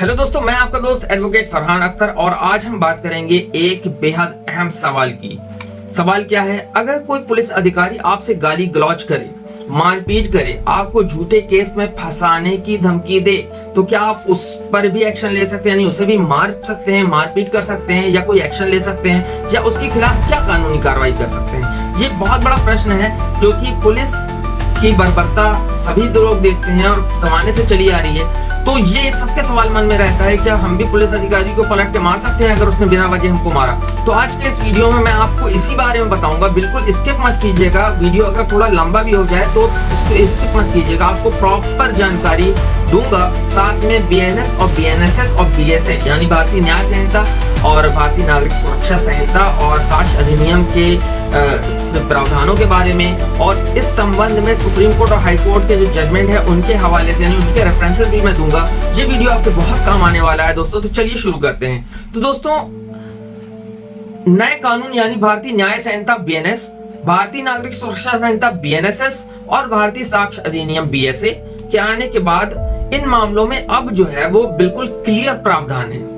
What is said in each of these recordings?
Hello दोस्तों, मैं आपका दोस्त एडवोकेट फरहान अख्तर और आज हम बात करेंगे एक बेहद अहम सवाल की। सवाल क्या है? अगर कोई पुलिस अधिकारी आपसे गाली गलौज करे, मारपीट करे, आपको झूठे केस में फंसाने की धमकी दे, तो क्या आप उस पर भी एक्शन ले सकते हैं? यानी उसे भी मार सकते हैं, मारपीट कर सकते हैं या कोई एक्शन ले सकते हैं, या उसके खिलाफ क्या कानूनी कार्रवाई कर सकते हैं? ये बहुत बड़ा प्रश्न है जो कि पुलिस की बर्बरता सभी लोग देखते हैं और जमाने से चली आ रही है। तो ये सबके सवाल मन में रहता है, क्या हम भी पुलिस अधिकारी को पलट के मार सकते हैं अगर उसने बिना वजह हमको मारा? तो आज के इस वीडियो में मैं आपको इसी बारे में बताऊंगा। बिल्कुल स्किप मत कीजिएगा, वीडियो अगर थोड़ा लंबा भी हो जाए तो इसको स्किप मत कीजिएगा। आपको प्रॉपर जानकारी दूंगा, साथ में बीएनएस और बीएनएसएस और बीएसए यानी भारतीय न्याय संहिता और भारतीय नागरिक सुरक्षा संहिता और साक्ष्य अधिनियम के प्रावधानों के बारे में, और इस संबंध में सुप्रीम कोर्ट और हाई कोर्ट के जो जजमेंट है उनके हवाले से यानी उनके रेफरेंसेस भी मैं दूंगा। ये वीडियो आपके बहुत काम आने वाला है दोस्तों। तो चलिए शुरू करते हैं। तो दोस्तों, नए कानून यानी भारतीय न्याय संहिता बीएनएस, भारतीय नागरिक सुरक्षा संहिता बीएनएसएस और भारतीय साक्ष्य अधिनियम बीएसए के आने के बाद इन मामलों में अब जो है वो बिल्कुल क्लियर प्रावधान है।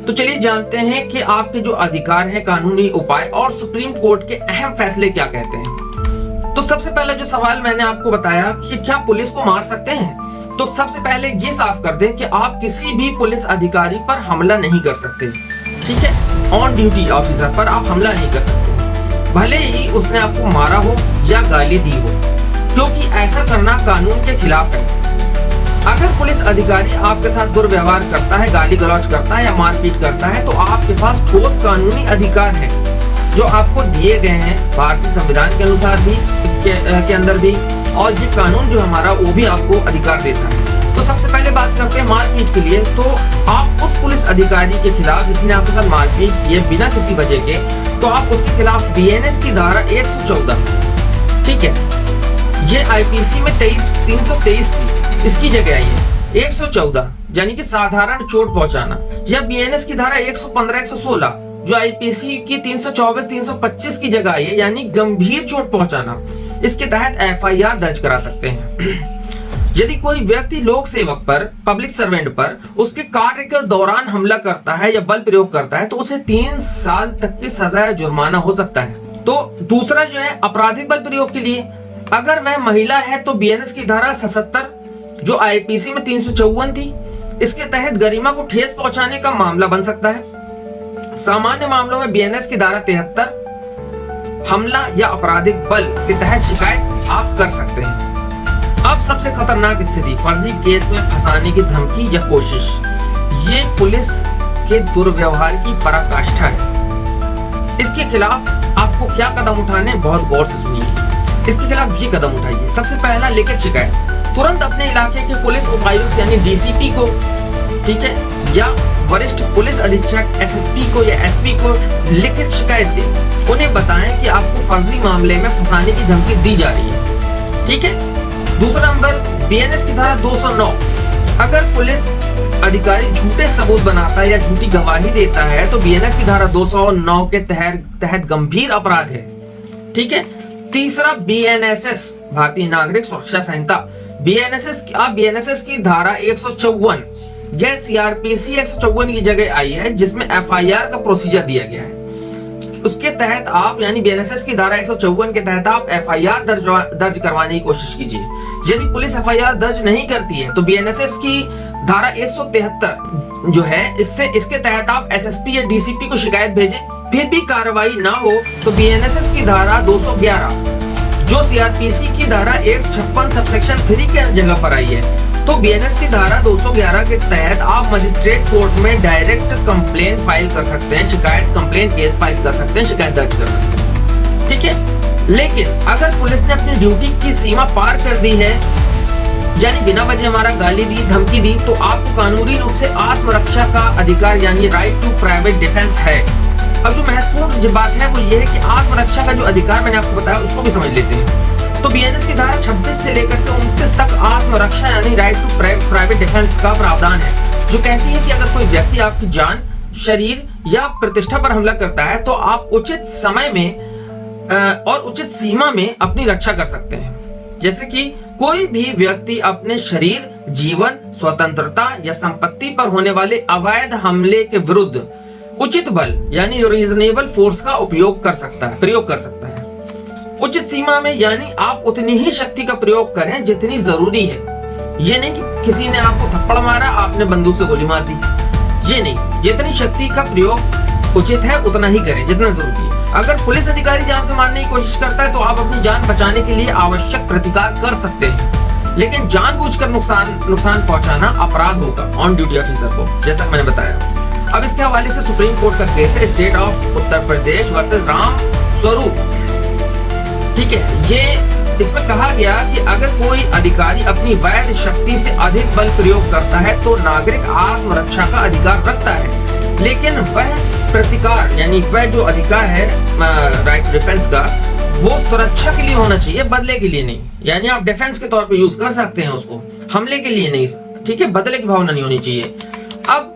तो चलिए जानते हैं कि आपके जो अधिकार हैं, कानूनी उपाय और सुप्रीम कोर्ट के अहम फैसले क्या कहते हैं। तो सबसे पहले जो सवाल मैंने आपको बताया कि क्या पुलिस को मार सकते हैं, तो सबसे पहले ये साफ कर दें कि आप किसी भी पुलिस अधिकारी पर हमला नहीं कर सकते। ठीक है, ऑन ड्यूटी ऑफिसर पर आप हमला नहीं कर सकते, भले ही उसने आपको मारा हो या गाली दी हो, क्योंकि ऐसा करना कानून के खिलाफ है। अगर पुलिस अधिकारी आपके साथ दुर्व्यवहार करता है, गाली गलौज करता है या मारपीट करता है, तो आपके पास ठोस कानूनी अधिकार है जो आपको दिए गए हैं भारतीय संविधान के अनुसार भी के अंदर भी, और ये कानून जो हमारा वो भी आपको अधिकार देता है। तो सबसे पहले बात करते हैं मारपीट के लिए। तो आप उस पुलिस अधिकारी के खिलाफ जिसने आपके साथ मारपीट की है बिना किसी वजह के, तो आप उसके खिलाफ बीएनएस की धारा 114, ठीक है, ये आईपीसी में 323 थी, इसकी जगह आई है 114 यानी कि साधारण चोट पहुंचाना, या बीएनएस की धारा 115, 116 जो आईपीसी की 324, 325 की जगह आई है यानी गंभीर चोट पहुंचाना। इसके तहत एफआईआर दर्ज करा सकते हैं। यदि कोई व्यक्ति लोक सेवक पर, पब्लिक सर्वेंट पर उसके कार्य के दौरान हमला करता है या बल प्रयोग करता है, तो उसे 3 साल तक की सजा या जुर्माना हो सकता है। तो दूसरा जो है आपराधिक बल प्रयोग के लिए, अगर वह महिला है तो बीएनएस की धारा 77 जो आईपीसी में 354 थी, इसके तहत गरिमा को ठेस पहुंचाने का मामला बन सकता है। सामान्य मामलों में बीएनएस की धारा 73 हमला या आपराधिक बल के तहत शिकायत आप कर सकते हैं। अब सबसे खतरनाक स्थिति, फर्जी केस में फंसाने की धमकी या कोशिश। ये पुलिस के दुर्व्यवहार की पराकाष्ठा है। इसके खिलाफ आपको क्या कदम उठाने, बहुत गौर से सुनिए। इसके खिलाफ ये कदम उठाइए। सबसे पहला, लिखित शिकायत। तुरंत अपने इलाके के पुलिस उपायुक्त यानी डीसीपी को, ठीक है, या वरिष्ठ पुलिस अधीक्षक एसएसपी को या एसपी को लिखित शिकायत दें। उन्हें बताएं कि आपको फर्जी मामले में फंसाने की धमकी दी जा रही है। ठीक है। दूसरा नंबर, बीएनएस की धारा 209, अगर पुलिस अधिकारी झूठे सबूत बनाता है या झूठी गवाही देता है तो बीएनएस की धारा 209 के तहत गंभीर अपराध है। ठीक है। तीसरा, बीएनएसएस भारतीय नागरिक सुरक्षा संहिता, बीएनएसएस की धारा 154 यह सीआरपीसी 154 की जगह आई है, जिसमें एफआईआर का प्रोसीजर दिया गया है। उसके तहत आप यानी बीएनएसएस की धारा 154 के तहत आप एफआईआर दर्ज करवाने की कोशिश कीजिए। यदि पुलिस एफआईआर दर्ज नहीं करती है तो बीएनएसएस की धारा 173 जो है इसके तहत आप एसएसपी या डीसीपी को शिकायत भेजें। फिर भी कार्रवाई ना हो तो बीएनएसएस की धारा 211 जो सीआरपीसी की धारा 156 सबसेक्शन 3 के जगह पर आई है, तो बीएनएस की धारा 211 के तहत आप मजिस्ट्रेट कोर्ट में डायरेक्ट कंप्लेंट फाइल कर सकते हैं, शिकायत कंप्लेंट केस फाइल कर सकते हैं, शिकायत दर्ज कर सकते हैं। ठीक है। लेकिन अगर पुलिस ने अपनी ड्यूटी की सीमा पार कर दी है यानी बिना वजह हमारा गाली दी, धमकी दी, तो आपको कानूनी रूप से आत्मरक्षा का अधिकार यानी राइट टू प्राइवेट डिफेंस है। अब जो महत्वपूर्ण जो बात है वो ये है कि आत्मरक्षा का जो अधिकार मैंने आपको बताया उसको भी समझ लेते हैं। तो बीएनएस की धारा 26 से लेकर के 29 तक आत्मरक्षा यानी राइट टू प्राइवेट डिफेंस का प्रावधान है, जो कहती है कि अगर कोई व्यक्ति आपकी जान, शरीर या प्रतिष्ठा पर हमला करता है तो आप उचित समय में और उचित सीमा में अपनी रक्षा कर सकते हैं। जैसे कि कोई भी व्यक्ति अपने शरीर, जीवन, स्वतंत्रता या संपत्ति पर होने वाले अवैध हमले के विरुद्ध उचित बल यानी रीजनेबल फोर्स का प्रयोग कर सकता है। उचित सीमा में यानी आप उतनी ही शक्ति का प्रयोग करें जितनी जरूरी है। ये नहीं कि किसी ने आपको थप्पड़ मारा, आपने बंदूक से गोली मार दी, ये नहीं। जितनी शक्ति का प्रयोग उचित है उतना ही करें जितना जरूरी है। अगर पुलिस अधिकारी जान से मारने की कोशिश करता है तो आप अपनी जान बचाने के लिए आवश्यक प्रतिकार कर सकते हैं, लेकिन जानबूझकर नुकसान पहुंचाना अपराध होगा ऑन ड्यूटी ऑफिसर को, जैसा मैंने बताया। अब इसके हवाले से सुप्रीम कोर्ट का केस है state of Uttar Pradesh versus Ram Swaroop. ठीक है, ये इसमें कहा गया कि अगर कोई अधिकारी अपनी वैध शक्ति से अधिक बल प्रयोग करता है तो नागरिक आत्मरक्षा का अधिकार रखता है, लेकिन वह प्रतिकार यानी वह जो अधिकार है राइट डिफेंस का, वो सुरक्षा के लिए होना चाहिए, बदले के लिए नहीं। यानी आप डिफेंस के तौर पे यूज कर सकते हैं उसको, हमले के लिए नहीं। ठीक है, बदले की भावना नहीं होनी चाहिए। अब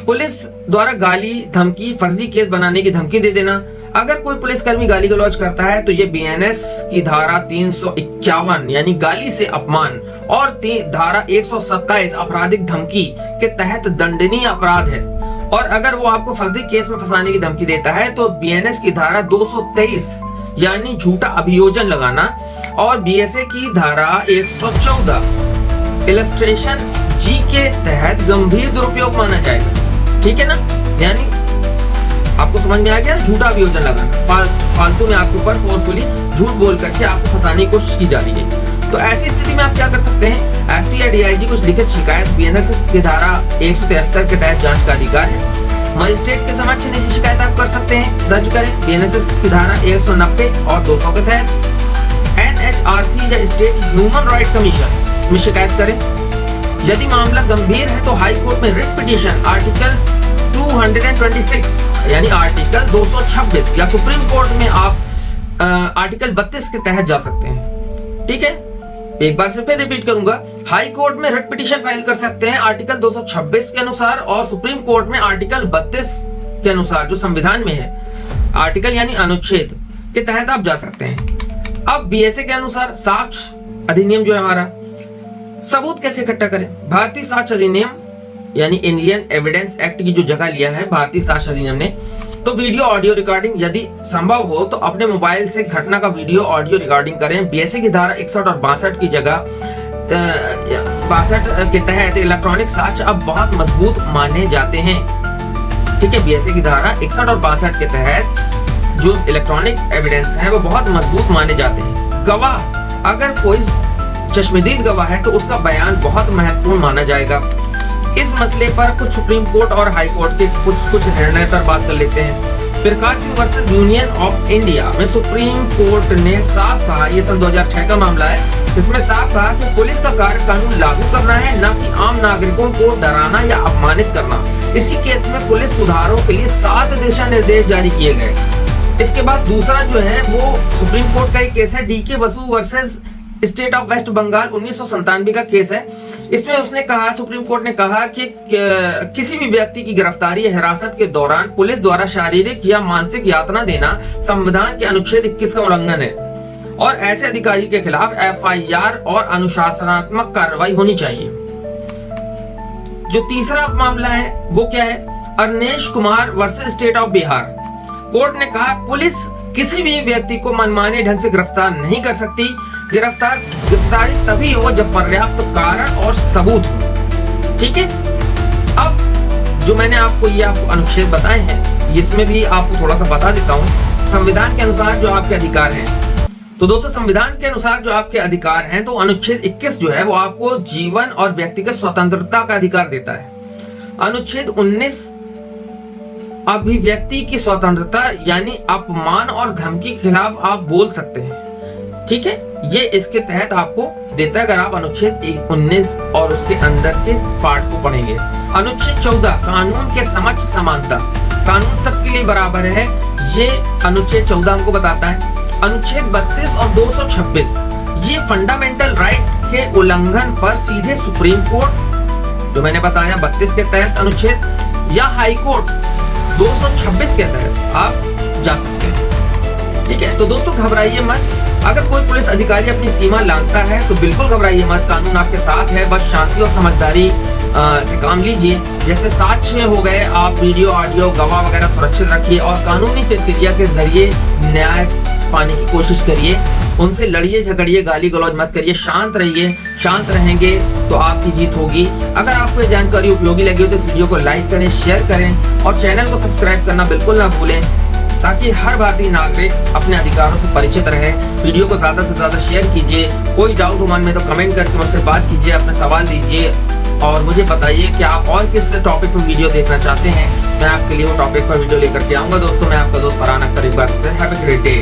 पुलिस द्वारा गाली, धमकी, फर्जी केस बनाने की धमकी दे देना। अगर कोई पुलिसकर्मी गाली गलौज करता है तो ये बीएनएस की धारा 351 यानी गाली से अपमान और धारा 127 आपराधिक धमकी के तहत दंडनीय अपराध है। और अगर वो आपको फर्जी केस में फंसाने की धमकी देता है तो बीएनएस की धारा 223 यानी झूठा अभियोजन लगाना और बीएसए की धारा 114 इलस्ट्रेशन जी के तहत गंभीर दुरुपयोग माना जाएगा। ठीक है ना, यानी आपको समझ में आ गया, झूठा अभियोजन लगाना, फालतू में आपके ऊपर फोर्सफुली झूठ बोल करके आपको फंसाने की कोशिश की जा रही है। तो ऐसी स्थिति में आप क्या कर सकते हैं, एसपी या डीआईजी कुछ लिखित शिकायत बीएनएस की धारा 173 के तहत जांच का अधिकार है। मजिस्ट्रेट के समक्ष निजी शिकायत आप कर सकते हैं, दर्ज करें बीएनएस की धारा 190 और 200 के तहत। एनएचआरसी या स्टेट ह्यूमन राइट कमीशन में शिकायत करें। यदि मामला गंभीर है तो हाई कोर्ट में रिट पिटीशन आर्टिकल 226 यानी आर्टिकल 226 या सुप्रीम कोर्ट में आप आर्टिकल 32 के तहत जा सकते हैं। ठीक है, एक बार से फिर रिपीट करूंगा, हाई कोर्ट में रिट पिटीशन फाइल कर सकते हैं आर्टिकल 226 के अनुसार और सुप्रीम कोर्ट में आर्टिकल 32 के अनुसार जो संविधान में है, आर्टिकल यानी अनुच्छेद के तहत आप जा सकते हैं। अब बीएसए के अनुसार साक्ष्य अधिनियम जो है हमारा, सबूत कैसे इकट्ठा करें। भारतीय साक्ष्य अधिनियम यानी इंडियन एविडेंस एक्ट की जो जगह लिया है भारतीय साक्ष्य अधिनियम ने, तो वीडियो ऑडियो रिकॉर्डिंग यदि संभव हो तो अपने मोबाइल से घटना का वीडियो ऑडियो रिकॉर्डिंग करें। बीएसए की धारा 61 और 62 की जगह 62 के तहत इलेक्ट्रॉनिक साक्ष्य अब बहुत मजबूत माने जाते हैं। ठीक है, बीएसए की धारा 61 और 62 के तहत जो इलेक्ट्रॉनिक एविडेंस है वो बहुत मजबूत माने जाते हैं। गवाह, अगर कोई चश्मदीद गवाह है तो उसका बयान बहुत महत्वपूर्ण माना जाएगा। इस मसले पर कुछ सुप्रीम कोर्ट और हाई कोर्ट के कुछ निर्णय पर बात कर लेते हैं। Prakash Singh versus union of India में सुप्रीम कोर्ट ने साफ कहा, ये सन 2006 का मामला है, इसमें साफ कहा कि पुलिस का कार्य कानून लागू करना है, न कि आम नागरिकों को डराना या अपमानित करना। इसी केस में पुलिस सुधारों के लिए 7 दिशा निर्देश जारी किए गए। इसके बाद दूसरा जो है वो सुप्रीम कोर्ट का एक केस है, DK Basu versus state of West Bengal 1997 का केस है। इसमें उसने कहा, सुप्रीम कोर्ट ने कहा कि किसी भी व्यक्ति की गिरफ्तारी या हिरासत के दौरान पुलिस द्वारा शारीरिक या मानसिक यातना देना संविधान के अनुच्छेद 21 का उल्लंघन है और ऐसे अधिकारी के खिलाफ एफआईआर और अनुशासनात्मक कार्रवाई होनी चाहिए। जो तीसरा मामला है वो क्या है, Arnesh Kumar versus state of Bihar. Court ने कहा पुलिस किसी भी व्यक्ति को मनमाने ढंग से गिरफ्तार नहीं कर सकती। गिरफ्तारी तभी हो जब पर्याप्त कारण और सबूत हो। ठीक है, अब जो मैंने आपको अनुच्छेद बताए हैं, इसमें भी आपको थोड़ा सा बता देता हूँ संविधान के अनुसार जो आपके अधिकार हैं। तो दोस्तों, संविधान के अनुसार जो आपके अधिकार हैं, तो अनुच्छेद 21 जो है वो आपको जीवन और व्यक्तिगत स्वतंत्रता का अधिकार देता है। अनुच्छेद 19 अभिव्यक्ति की स्वतंत्रता यानी अपमान और धमकी के खिलाफ आप बोल सकते हैं। ठीक है, ये इसके तहत आपको देता है अगर आप अनुच्छेद 19 और उसके अंदर के पार्ट को पढ़ेंगे। अनुच्छेद 14 कानून के समक्ष समानता, कानून सबके लिए बराबर है, ये अनुच्छेद 14 हमको बताता है। अनुच्छेद 32 और 226 ये फंडामेंटल राइट के उल्लंघन पर सीधे सुप्रीम कोर्ट, जो मैंने बताया 32 के तहत अनुच्छेद, या हाई कोर्ट 226 के तहत आप जा सकते हैं। ठीक है, तो दोस्तों घबराइए मत। अगर कोई पुलिस अधिकारी अपनी सीमा लांघता है तो बिल्कुल घबराइए मत, कानून आपके साथ है। बस शांति और समझदारी से काम लीजिए। जैसे साक्ष्य हो गए, आप वीडियो ऑडियो गवाह वगैरह सुरक्षित रखिए और कानूनी प्रक्रिया के जरिए न्याय पाने की कोशिश करिए। उनसे लड़िए झगड़िए, गाली गलौज मत करिए, शांत रहिए। शांत रहेंगे तो आपकी जीत होगी। अगर आपको ये जानकारी उपयोगी लगी हो तो इस वीडियो को लाइक करें, शेयर करें और चैनल को सब्सक्राइब करना बिल्कुल ना भूलें, ताकि हर भारतीय नागरिक अपने अधिकारों से परिचित रहे। वीडियो को ज्यादा से ज्यादा शेयर कीजिए। कोई डाउट हो मन में तो कमेंट करके मुझसे बात कीजिए, अपने सवाल दीजिए और मुझे बताइए कि आप और किस टॉपिक पर वीडियो देखना चाहते हैं। मैं आपके लिए वो टॉपिक पर वीडियो लेकर के आऊंगा। दोस्तों मैं आपका दोस्त फरहान अख्तर, एक बार हैव अ ग्रेट डे।